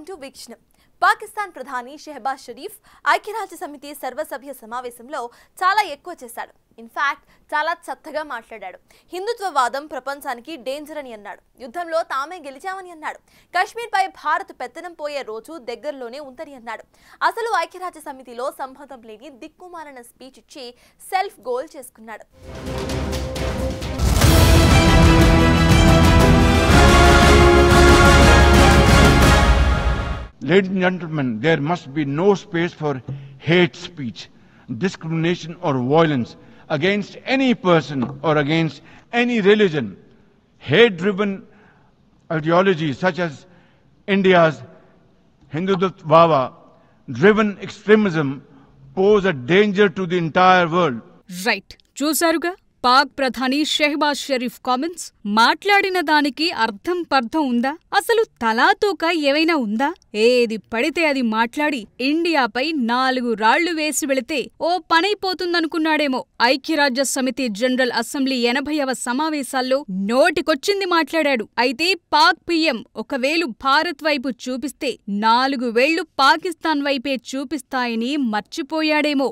Welcome to వీక్షణం. Pakistan ప్రధాని షెహబాజ్ షరీఫ్ ఐక్యరాజ్య సమితి సర్వసభ్య సమావేశంలో చాలా ఎక్కువ చేశాడు. ఇన్ఫాక్ట్ చాలా చక్కగా మాట్లాడాడు. హిందుత్వవాదం ప్రపంచానికి డేంజర్ అని అన్నాడు. యుద్ధంలో తామే గెలిచామని అన్నాడు. కశ్మీర్పై భారత్ పెత్తనం పోయే రోజు దగ్గరలోనే ఉందని అన్నాడు. అసలు ఐక్యరాజ్య సమితిలో సంబంధం లేని దిక్కుమాలిన స్పీచ్ ఇచ్చి సెల్ఫ్ గోల్ చేసుకున్నాడు. Ladies and gentlemen, there must be no space for hate speech, discrimination or violence against any person or against any religion. Hate-driven ideologies such as India's Hindutva-driven extremism pose a danger to the entire world. Right. చూసారుగా పాక్ ప్రధాని Shehbaz Sharif comments. మాట్లాడిన దానికి అర్థం పర్థం ఉందా? అసలు తలాతూక ఏవైనా ఉందా? ఏది పడితే అది మాట్లాడి ఇండియాపై 4 రాళ్లు వేసి వెళితే ఓ పనైపోతుందనుకున్నాడేమో. ఐక్యరాజ్య సమితి జనరల్ అసెంబ్లీ 80వ సమావేశాల్లో నోటికొచ్చింది మాట్లాడాడు. అయితే పాక్ పీఎం ఒకవేళ భారత్ వైపు చూపిస్తే 4 వేళ్లు పాకిస్తాన్ వైపే చూపిస్తాయని మర్చిపోయాడేమో.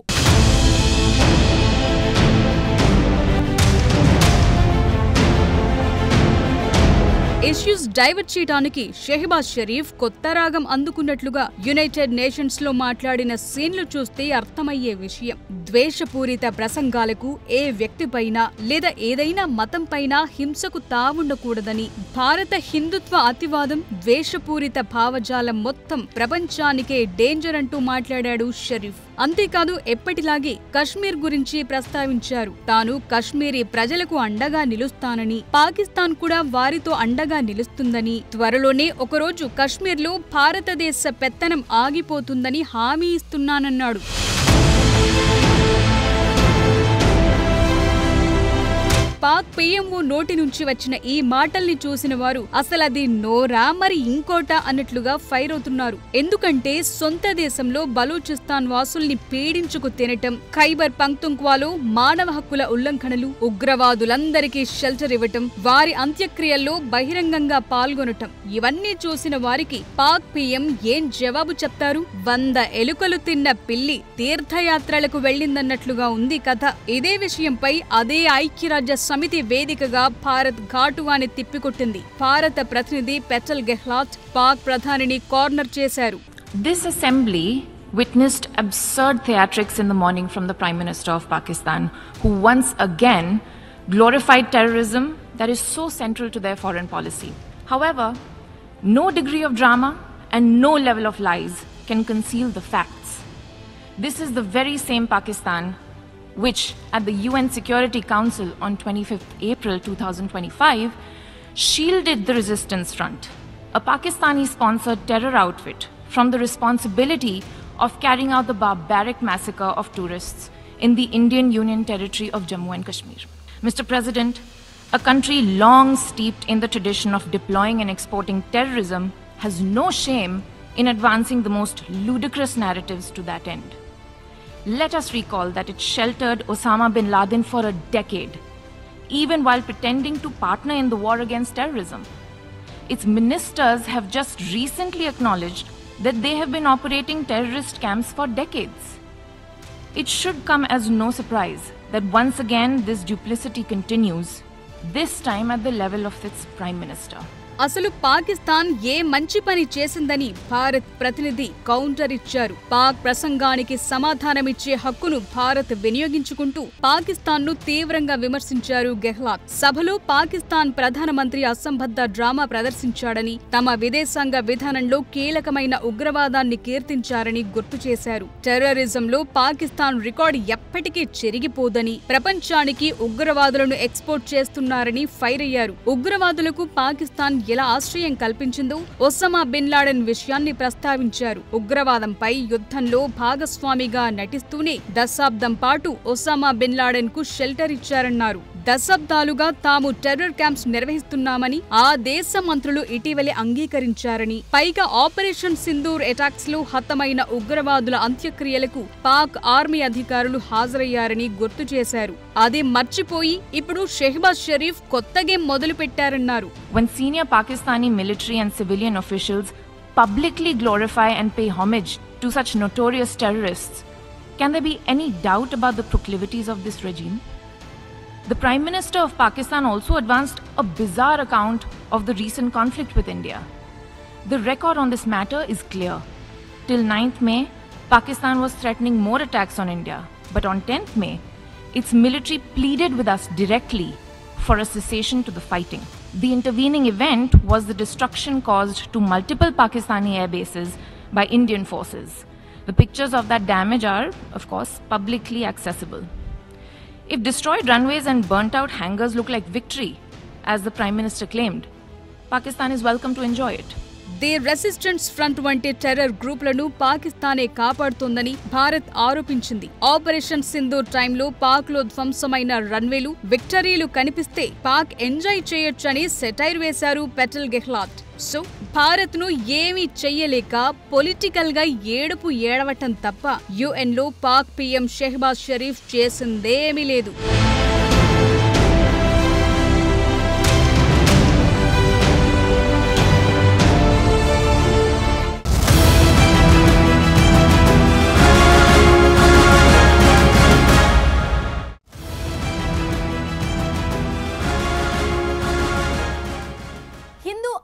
ఇష్యూస్ డైవర్ట్ చేయడానికి షెహబాజ్ షరీఫ్ కొత్త రాగం అందుకున్నట్లుగా యునైటెడ్ నేషన్స్ లో మాట్లాడిన సీన్లు చూస్తే అర్థమయ్యే విషయం. ద్వేషపూరిత ప్రసంగాలకు ఏ వ్యక్తిపైనా లేదా ఏదైనా మతంపైనా హింసకు తావుండకూడదని, భారత హిందుత్వ అతివాదం, ద్వేషపూరిత భావజాలం మొత్తం ప్రపంచానికే డేంజర్ అంటూ మాట్లాడాడు షరీఫ్. అంతేకాదు ఎప్పటిలాగే కశ్మీర్ గురించి ప్రస్తావించారు. తాను కశ్మీరీ ప్రజలకు అండగా నిలుస్తానని, పాకిస్తాన్ కూడా వారితో అండగా నిలుస్తుందని, త్వరలోనే ఒకరోజు కశ్మీర్లో భారతదేశ పెత్తనం ఆగిపోతుందని హామీ ఇస్తున్నానన్నాడు. పాక్ పీఎంఓ నోటి నుంచి వచ్చిన ఈ మాటల్ని చూసిన వారు అసలది నోరా మరి ఇంకోటా అన్నట్లుగా ఫైర్ అవుతున్నారు. ఎందుకంటే సొంత దేశంలో బలూచిస్తాన్ వాసుల్ని పీడించుకు తినటం, ఖైబర్ పఖ్తూన్ఖ్వాలో మానవ హక్కుల ఉల్లంఘనలు, ఉగ్రవాదులందరికీ షెల్టర్ ఇవ్వటం, వారి అంత్యక్రియల్లో బహిరంగంగా పాల్గొనటం, ఇవన్నీ చూసిన వారికి పాక్ పీఎం ఏం జవాబు చెప్తారు? 100 ఎలుకలు తిన్న పిల్లి తీర్థయాత్రలకు వెళ్లిందన్నట్లుగా ఉంది కథ. ఇదే విషయంపై అదే ఐక్యరాజ్య సమితి వేదికగా భారత్ ఘాటుగాని తిప్పికొట్టింది. భారత ప్రతినిధి పెటల్ గెహ్లాట్ పాక్ ప్రధానిని కార్నర్ చేశారు. This assembly witnessed absurd theatrics in the morning from the Prime Minister of Pakistan, who once again glorified terrorism that is so central to their foreign policy. However, no degree of drama and no level of lies can conceal the facts. This is the very same Pakistan which at the UN Security Council on 25th April 2025 shielded the resistance front, a Pakistani-sponsored terror outfit, from the responsibility of carrying out the barbaric massacre of tourists in the Indian Union territory of Jammu and Kashmir. Mr. President, a country long steeped in the tradition of deploying and exporting terrorism has no shame in advancing the most ludicrous narratives to that end. Let us recall that it sheltered Osama bin Laden for a decade, even while pretending to partner in the war against terrorism. Its ministers have just recently acknowledged that they have been operating terrorist camps for decades. It should come as no surprise that once again this duplicity continues, this time at the level of its Prime Minister. అసలు పాకిస్తాన్ ఏ మంచి పని చేసిందని భారత్ ప్రతినిధి counter ఇచ్చారు. పాక్ ప్రసంగానికి సమాధానమిచ్చే హక్కును భారత్ వినియోగించుకుంటూ పాకిస్తాన్ను తీవ్రంగా విమర్శించారు గెహ్లాట్. సభలో పాకిస్తాన్ ప్రధానమంత్రి అసంబద్ధ డ్రామా ప్రదర్శించాడని, తమ విదేశాంగ విధానంలో కీలకమైన ఉగ్రవాదాన్ని కీర్తించారని గుర్తు చేశారు. టెర్రరిజంలో పాకిస్తాన్ రికార్డు ఎప్పటికీ చెరిగిపోదని, ప్రపంచానికి ఉగ్రవాదులను ఎక్స్పోర్ట్ చేస్తున్నారని ఫైర్ అయ్యారు. ఉగ్రవాదులకు పాకిస్తాన్ ఎలా ఆశ్రయం కల్పించిందో ఒసామా బిన్ లాడెన్ విషయాన్ని ప్రస్తావించారు. ఉగ్రవాదంపై యుద్ధంలో భాగస్వామిగా నటిస్తూనే దశాబ్దం పాటు ఒసామా బిన్ లాడెన్ కు షెల్టర్ ఇచ్చారన్నారు. దశాబ్దాలుగా తాము టెర్రర్ క్యాంప్స్ నిర్వహిస్తున్నామని ఆ దేశ మంత్రులు ఇటీవలే అంగీకరించారని, పైగా ఆపరేషన్ సింధూర్ అటాక్స్ లో హతమైన ఉగ్రవాదుల అంత్యక్రియలకు పాక్ ఆర్మీ అధికారులు హాజరయ్యారని గుర్తు చేశారు. అది మర్చిపోయి ఇప్పుడు షెహబాజ్ షరీఫ్ కొత్త గేమ్ మొదలు పెట్టారన్నారు. When senior Pakistani military and civilian officials publicly glorify and pay homage to such notorious terrorists, can there be any doubt about the proclivities of this regime? The Prime Minister of Pakistan also advanced a bizarre account of the recent conflict with India. The record on this matter is clear. Till 9th May, Pakistan was threatening more attacks on India. But on 10th May, its military pleaded with us directly for a cessation to the fighting. The intervening event was the destruction caused to multiple Pakistani air bases by Indian forces. The pictures of that damage are, of course, publicly accessible. If destroyed runways and burnt out hangars look like victory, as the Prime Minister claimed, Pakistan is welcome to enjoy it. The resistance front వంటి terror గ్రూపులను పాకిస్తానే కాపాడుతోందని Bharat ఆరోపించింది. Operation Sindoor టైంలో పాక్ లో ధ్వంసమైన రన్వేలు, విక్టరీలు కనిపిస్తే Pak enjoy చేయొచ్చని satire వేశారు petal Gehlot. So Bharat ను ఏమీ చెయ్యలేక political గా ఏడుపు ఏడవటం తప్ప యుఎన్ లో పాక్ పీఎం షెహబాజ్ షరీఫ్ చేసిందేమీ లేదు.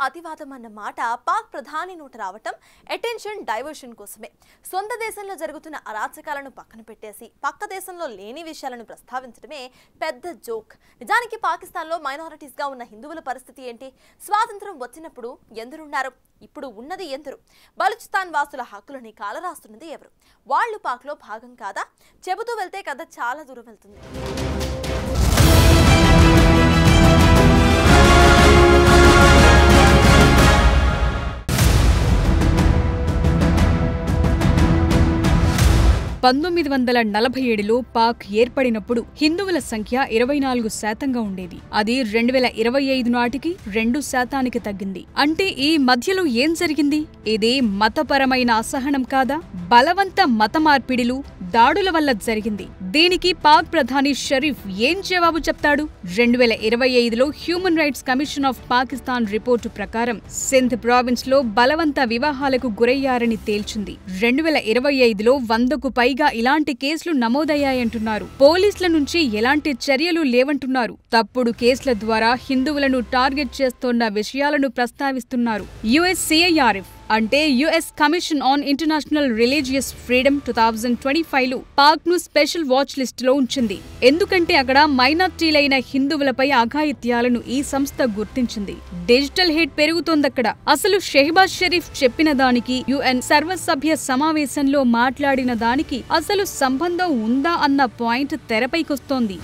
అతివాదం అన్న మాట పాక్ ప్రధాని నోట రావటం అటెన్షన్ డైవర్షన్ కోసమే. సొంత దేశంలో జరుగుతున్న అరాచకాలను పక్కన పెట్టేసి పక్క దేశంలో లేని విషయాలను ప్రస్తావించడమే పెద్ద జోక్. నిజానికి పాకిస్తాన్లో మైనారిటీస్ గా ఉన్న హిందువుల పరిస్థితి ఏంటి? స్వాతంత్రం వచ్చినప్పుడు ఎందరున్నారు? ఇప్పుడు ఉన్నది ఎందరు? బలూచిస్తాన్ వాసుల హక్కులని కాలరాస్తున్నది ఎవరు? వాళ్ళు పాక్లో భాగం కాదా? చెబుతూ వెళ్తే కథ చాలా దూరం వెళ్తుంది. 1947లో పాక్ ఏర్పడినప్పుడు హిందువుల సంఖ్య 24% ఉండేది. అది 2025 నాటికి 2% తగ్గింది. అంటే ఈ మధ్యలో ఏం జరిగింది? ఇది మతపరమైన అసహనం కాదా? బలవంత మత మార్పిడిలు, దాడుల వల్ల జరిగింది. దీనికి పాక్ ప్రధాని షరీఫ్ ఏం జవాబు చెప్తాడు? 2025లో human rights commission of Pakistan report ప్రకారం సింధ్ ప్రావిన్స్ లో బలవంత వివాహాలకు గురయ్యారని తేల్చింది. 2025లో 100కు పైగా ఇలాంటి కేసులు నమోదయ్యాయంటున్నారు. పోలీసుల నుంచి ఎలాంటి చర్యలు లేవంటున్నారు. తప్పుడు కేసుల ద్వారా హిందువులను టార్గెట్ చేస్తోన్న విషయాలను ప్రస్తావిస్తున్నారు. USCIRF అంటే US commission on international religious freedom 2025లో పాక్ ను స్పెషల్ వాచ్ లిస్ట్ లో ఉంచింది. ఎందుకంటే అక్కడ మైనార్టీలైన హిందువులపై అఘాయిత్యాలను ఈ సంస్థ గుర్తించింది. డిజిటల్ హిట్ పెరుగుతోందక్కడ. అసలు షెహబాజ్ షరీఫ్ చెప్పిన దానికి, UN సర్వసభ్య సమావేశంలో మాట్లాడిన దానికి అసలు సంబంధం ఉందా అన్న పాయింట్ తెరపైకొస్తోంది.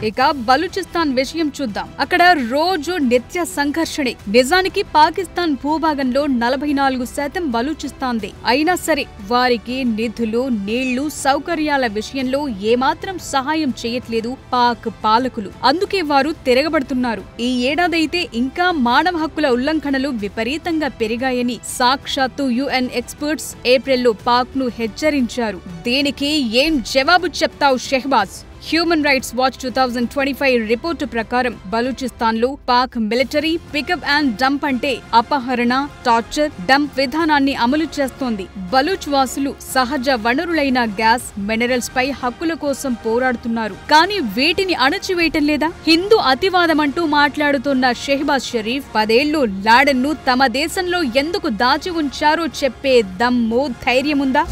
ఇక బలూచిస్తాన్ విషయం చూద్దాం. అక్కడ రోజు నిత్య సంఘర్షణే. నిజానికి పాకిస్తాన్ భూభాగంలో 44% బలూచిస్తాన్దే. అయినా సరే వారికి నిధులు, నీళ్లు, సౌకర్యాల విషయంలో ఏమాత్రం సహాయం చేయట్లేదు పాక్ పాలకులు. అందుకే వారు తిరగబడుతున్నారు. ఈ ఏడాదైతే ఇంకా మానవ హక్కుల ఉల్లంఘనలు విపరీతంగా పెరిగాయని సాక్షాత్తు UN ఎక్స్పర్ట్స్ ఏప్రిల్లో పాక్ ను హెచ్చరించారు. దీనికి ఏం జవాబు చెప్తావు Shehbaz? Human rights watch 2025 report ప్రకారం బలూచిస్తాన్లో Pak military pickup and dump అంటే అపహరణ, టార్చర్, డంప్ విధానాన్ని అమలు చేస్తోంది. బలూచ్ వాసులు సహజ వనరులైన గ్యాస్, మినరల్స్ పై హక్కుల కోసం పోరాడుతున్నారు. కానీ వీటిని అణచివేయటం లేదా? హిందూ అతివాదమంటూ మాట్లాడుతున్న షెహబాజ్ షరీఫ్ 10 ఏళ్లు లాడెన్ ను తమ దేశంలో ఎందుకు దాచి ఉంచారో చెప్పే దమ్ము, ధైర్యముందా?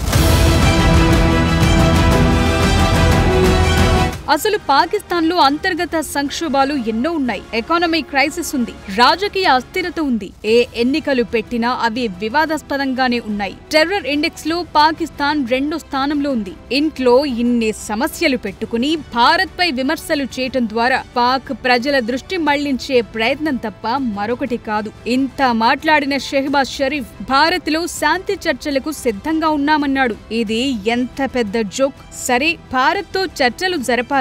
అసలు పాకిస్తాన్లో అంతర్గత సంక్షోభాలు ఎన్నో ఉన్నాయి. ఎకానమీ క్రైసిస్ ఉంది, రాజకీయ అస్థిరత ఉంది. ఏ ఎన్నికలు పెట్టినా అవి వివాదాస్పదంగానే ఉన్నాయి. టెర్రర్ ఇండెక్స్ లో పాకిస్తాన్ 2వ స్థానంలో ఉంది. ఇంట్లో ఇన్ని సమస్యలు పెట్టుకుని భారత్ పై విమర్శలు చేయటం ద్వారా పాక్ ప్రజల దృష్టి మళ్లించే ప్రయత్నం తప్ప మరొకటి కాదు. ఇంత మాట్లాడిన షెహబాజ్ షరీఫ్ భారత్ లో శాంతి చర్చలకు సిద్ధంగా ఉన్నామన్నాడు. ఇది ఎంత పెద్ద జోక్. సరే, భారత్ తో చర్చలు జరపాలంటే,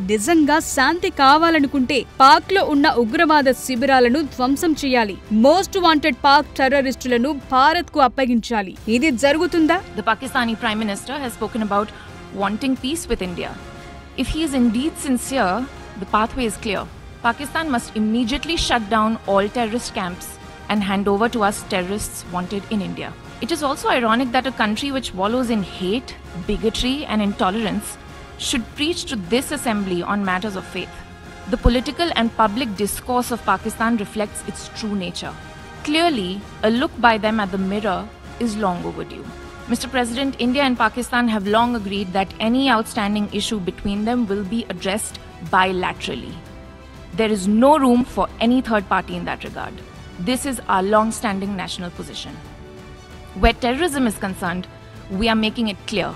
నిజంగా శాంతి కావాలనుకుంటే పాక్ లో ఉన్న ఉగ్రవాద శిబిరాలను ధ్వంసం చేయాలి. మోస్ట్ వాంటెడ్ పాక్ టెర్రరిస్టులను భారత్ కు అప్పగించాలి. ఇది జరుగుతుందా? The Pakistani Prime Minister has spoken about wanting peace with India. If he is indeed sincere, the pathway is clear. Pakistan must immediately shut down all terrorist camps and hand over to us terrorists wanted in India. It is also ironic that a country which wallows in hate, bigotry, and intolerance should preach to this assembly on matters of faith. The political and public discourse of Pakistan reflects its true nature. Clearly, a look by them at the mirror is long overdue. Mr. President, India and Pakistan have long agreed that any outstanding issue between them will be addressed bilaterally. There is no room for any third party in that regard. This is our long-standing national position. Where terrorism is concerned, we are making it clear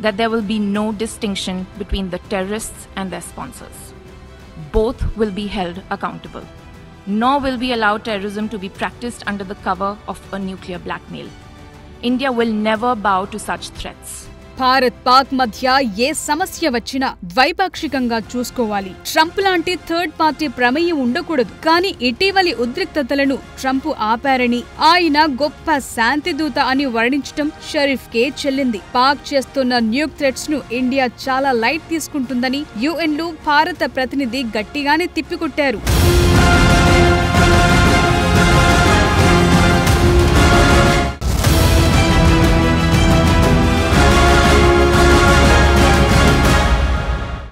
that there will be no distinction between the terrorists and their sponsors. Both will be held accountable. Nor will we allow terrorism to be practiced under the cover of a nuclear blackmail. India will never bow to such threats. Bharat Pak మధ్య ఏ సమస్య వచ్చినా ద్వైపాక్షికంగా చూసుకోవాలి. Trump లాంటి third party ప్రమేయం ఉండకూడదు. కానీ ఇటీవలి ఉద్రిక్తతలను Trump ఆపారని, ఆయన గొప్ప శాంతిదూత అని వర్ణించడం షరీఫ్ కే చెల్లింది. పాక్ చేస్తున్న న్యూక్ థ్రెట్స్ ను ఇండియా చాలా లైట్ తీసుకుంటుందని UN లో భారత ప్రతినిధి గట్టిగానే తిప్పికొట్టారు.